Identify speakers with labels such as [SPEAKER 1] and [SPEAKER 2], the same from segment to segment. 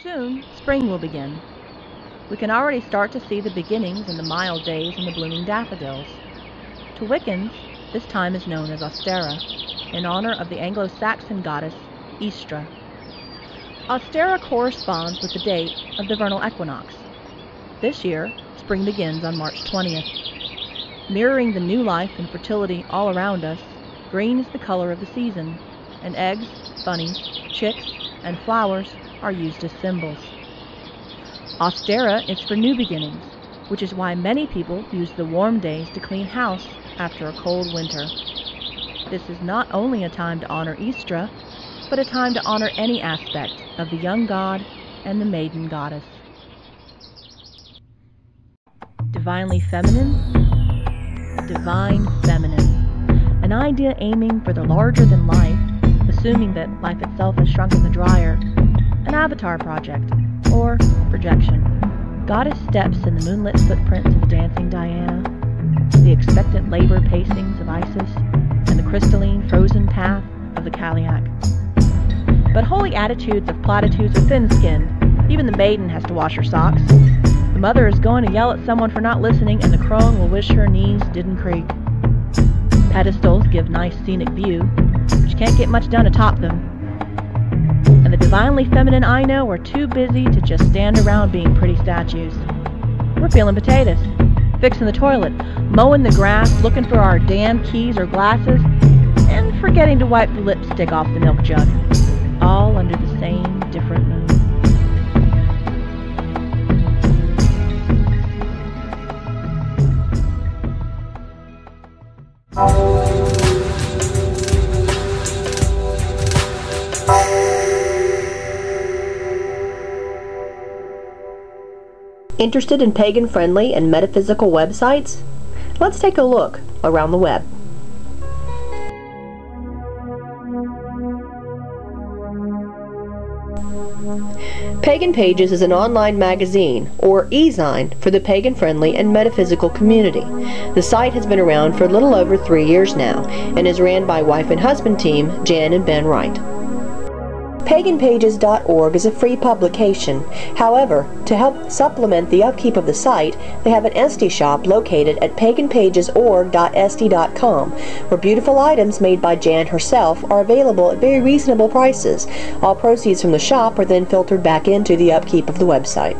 [SPEAKER 1] Soon, spring will begin. We can already start to see the beginnings in the mild days and the blooming daffodils. To Wiccans, this time is known as Ostara, in honor of the Anglo-Saxon goddess Ostara. Ostara corresponds with the date of the vernal equinox. This year, spring begins on March 20th. Mirroring the new life and fertility all around us, green is the color of the season, and eggs, bunnies, chicks, and flowers are used as symbols. Ostara is for new beginnings, which is why many people use the warm days to clean house after a cold winter. This is not only a time to honor Ostara, but a time to honor any aspect of the young god and the maiden goddess. Divinely feminine? Divine feminine. An idea aiming for the larger than life, assuming that life itself has shrunk in the dryer. An avatar project, or projection. Goddess steps in the moonlit footprints of dancing Diana, the expectant labor pacings of Isis, and the crystalline frozen path of the Caliac. But holy attitudes of platitudes are thin-skinned. Even the maiden has to wash her socks. The mother is going to yell at someone for not listening, and the crone will wish her knees didn't creak. Pedestals give nice scenic view, but you can't get much done atop them. And the divinely feminine I know are too busy to just stand around being pretty statues. We're peeling potatoes, fixing the toilet, mowing the grass, looking for our damn keys or glasses, and forgetting to wipe the lipstick off the milk jug. All under the same different moon.
[SPEAKER 2] Interested in pagan-friendly and metaphysical websites? Let's take a look around the web. Pagan Pages is an online magazine, or e-zine, for the pagan-friendly and metaphysical community. The site has been around for a little over 3 years now, and is ran by wife and husband team Jan and Ben Wright. PaganPages.org is a free publication. However, to help supplement the upkeep of the site, they have an Etsy shop located at paganpagesorg.etsy.com, where beautiful items made by Jan herself are available at very reasonable prices. All proceeds from the shop are then filtered back into the upkeep of the website.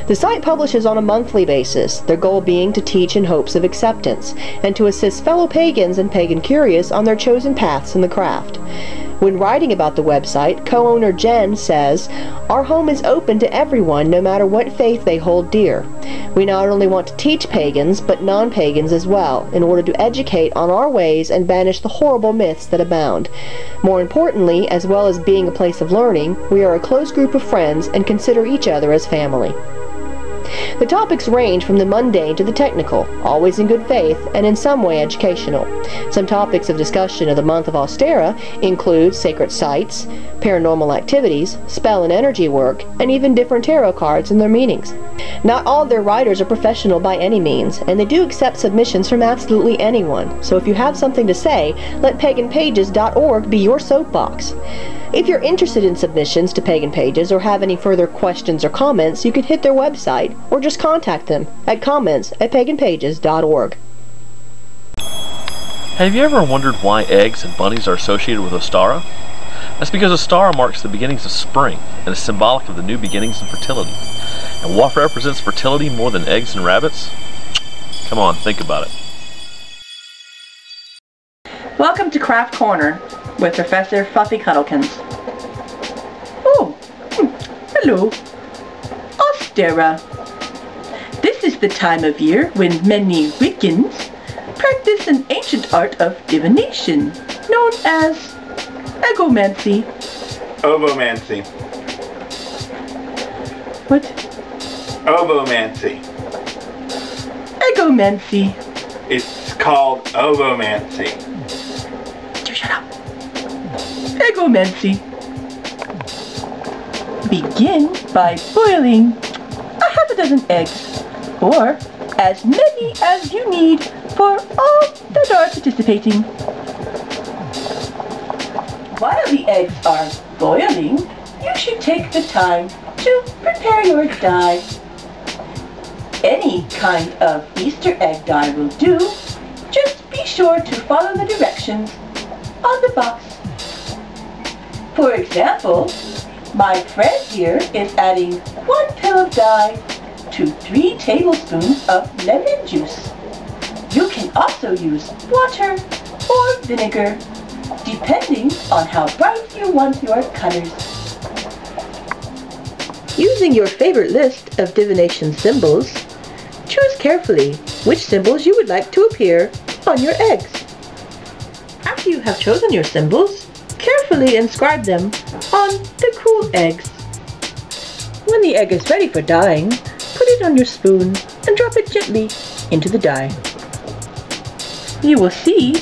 [SPEAKER 2] The site publishes on a monthly basis, their goal being to teach in hopes of acceptance, and to assist fellow pagans and pagan curious on their chosen paths in the craft. When writing about the website, co-owner Jen says, "Our home is open to everyone, no matter what faith they hold dear. We not only want to teach pagans, but non-pagans as well, in order to educate on our ways and banish the horrible myths that abound. More importantly, as well as being a place of learning, we are a close group of friends and consider each other as family." The topics range from the mundane to the technical, always in good faith and in some way educational. Some topics of discussion of the month of Ostara include sacred sites, paranormal activities, spell and energy work, and even different tarot cards and their meanings. Not all of their writers are professional by any means, and they do accept submissions from absolutely anyone, so if you have something to say, let paganpages.org be your soapbox. If you're interested in submissions to Pagan Pages or have any further questions or comments, you can hit their website or just contact them at comments@paganpages.org.
[SPEAKER 3] Have you ever wondered why eggs and bunnies are associated with Ostara? That's because Ostara marks the beginnings of spring and is symbolic of the new beginnings and fertility. And what represents fertility more than eggs and rabbits? Come on, think about it.
[SPEAKER 1] Welcome to Craft Corner with Professor Fluffy Cuddlekins. Oh, hello. Ostara. This is the time of year when many Wiccans practice an ancient art of divination known as egomancy.
[SPEAKER 4] Ovomancy.
[SPEAKER 1] What?
[SPEAKER 4] Ovomancy.
[SPEAKER 1] Egomancy.
[SPEAKER 4] It's called ovomancy.
[SPEAKER 1] Shut up. Egomancy. Begin by boiling a half a dozen eggs, or as many as you need for all that are participating. While the eggs are boiling,
[SPEAKER 5] you should take the time to prepare your die. Any kind of Easter egg die will do. Just be sure to follow the directions on the box. For example, my friend here is adding 1 pill of dye to 3 tablespoons of lemon juice. You can also use water or vinegar, depending on how bright you want your colors.
[SPEAKER 2] Using your favorite list of divination symbols, choose carefully which symbols you would like to appear on your eggs. After you have chosen your symbols, carefully inscribe them on the cool eggs. When the egg is ready for dyeing, put it on your spoon and drop it gently into the dye. You will see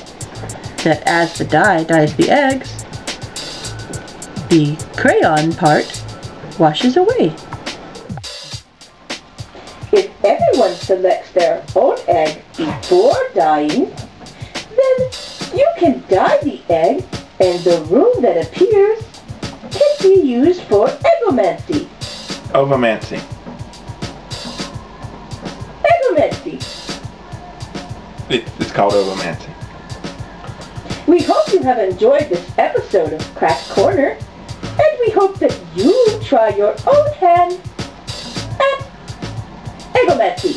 [SPEAKER 2] that as the dye dyes the eggs, the crayon part washes away.
[SPEAKER 5] If everyone selects their own egg before dyeing, then you can dye the egg and the room that appears can be used for eggomancy.
[SPEAKER 4] Ovomancy.
[SPEAKER 5] Eggomancy.
[SPEAKER 4] It's called ovomancy.
[SPEAKER 5] We hope you have enjoyed this episode of Crack Corner, and we hope that you try your own hand at eggomancy.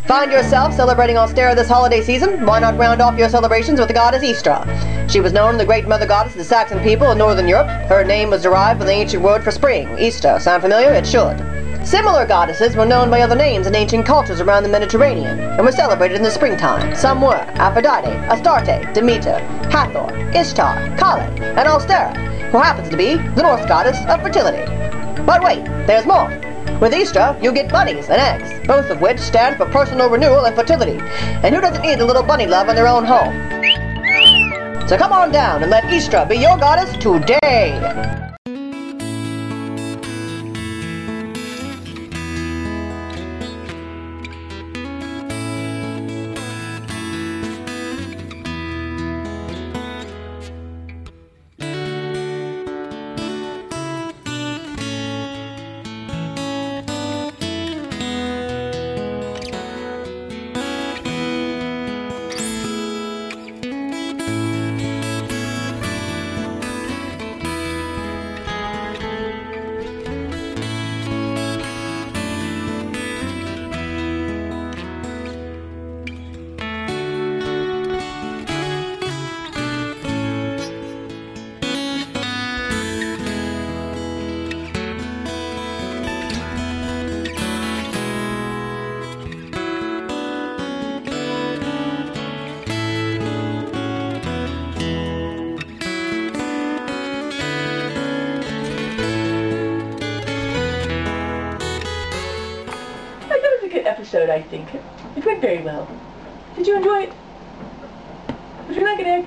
[SPEAKER 2] Find yourself celebrating Ostara this holiday season? Why not round off your celebrations with the goddess Ostara? She was known as the great mother goddess of the Saxon people in northern Europe. Her name was derived from the ancient word for spring, Easter. Sound familiar? It should. Similar goddesses were known by other names in ancient cultures around the Mediterranean and were celebrated in the springtime. Some were Aphrodite, Astarte, Demeter, Hathor, Ishtar, Kali, and Ostara, who happens to be the Norse goddess of fertility. But wait, there's more. With Easter, you get bunnies and eggs, both of which stand for personal renewal and fertility. And who doesn't need a little bunny love in their own home? So come on down and let Easter be your goddess today!
[SPEAKER 5] Episode, I think. It went very well. Did you enjoy it? Would you like an egg?